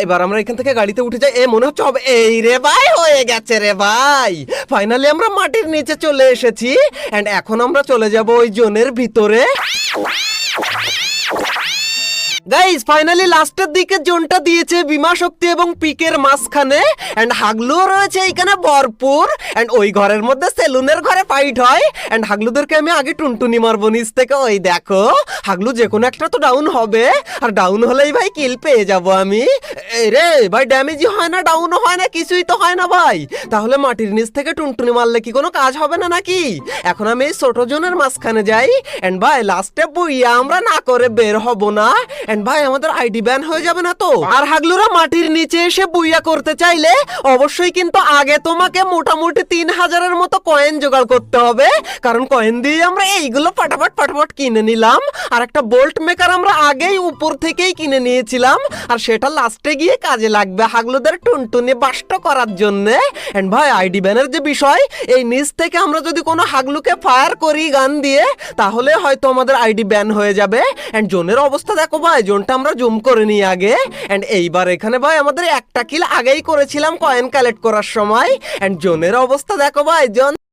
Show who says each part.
Speaker 1: এবার আমরা এখান থেকে গাড়িতে উঠে যাই। মনে হচ্ছে হবে। এই রে ভাই, হয়ে গেছে রে ভাই, ফাইনালি আমরা মাটির নিচে চলে এসেছি। এন্ড এখন আমরা চলে যাব ওই জোনের ভিতরে। গাইস ফাইনালি লাস্টের দিকে জোনটা দিয়েছে বিমা শক্তি এবং পিকের মাঝখানে। এন্ড হাগলুও রয়েছে এখানে ভরপুর। এন্ড ওই ঘরের মধ্যে সেলুনের ঘরে ফাইট হয়। এন্ড হাগলুদেরকে আমি আগে টুনটুনি মারবো নিচ থেকে। ওই দেখো, হাগলু যে কোনো একটা তো ডাউন হবে, আর ডাউন হলেই ভাই কিল পেয়ে যাব আমি। এই রে ভাই, ড্যামেজই হয় না, ডাউনও হয় না, কিছুই তো হয় না ভাই। তাহলে মাটির নিচ থেকে টুনটুনি মারলে কি কোনো কাজ হবে না নাকি? এখন আমি এই ছোট জোনের মাঝখানে যাই। এন্ড ভাই লাস্টে বুইয়া আমরা না করে বের হব না। এন্ড ভাই আমাদের আইডি ব্যান হয়ে যাবে না তো? আর হাগলুরা মাটির নিচে এসে বুইয়া করতে চাইলে অবশ্যই কিন্তু আগে তোমাকে মোটামুটি 3000-এর মতো কয়েন জোগাড় করতে হবে, কারণ কয়েন দিয়ে আমরা এইগুলো ফটাফট কিনে নিলাম। আর একটা বোল্ট মেকার আমরা আগেই উপর থেকেই কিনে নিয়েছিলাম, আর সেটা লাস্টে গিয়ে কাজে লাগবে হাগলুদের টুনটুনি বাস্ট করার জন্য। এন্ড ভাই আইডি ব্যানের যে বিষয়, এই নিচ থেকে আমরা যদি কোনো হাগলুকে ফায়ার করি গান দিয়ে, তাহলে হয়তো আমাদের আইডি ব্যান হয়ে যাবে। এন্ড জোনের অবস্থা দেখো ভাই, জোনটা আমরা জুম করে নিই আগে। এন্ড এইবার এখানে ভাই আমাদের একটা কিল আগেই করেছিলাম কয়েন কালেক্ট করার সময়। এন্ড জোনের অবস্থা দেখো ভাই, জোন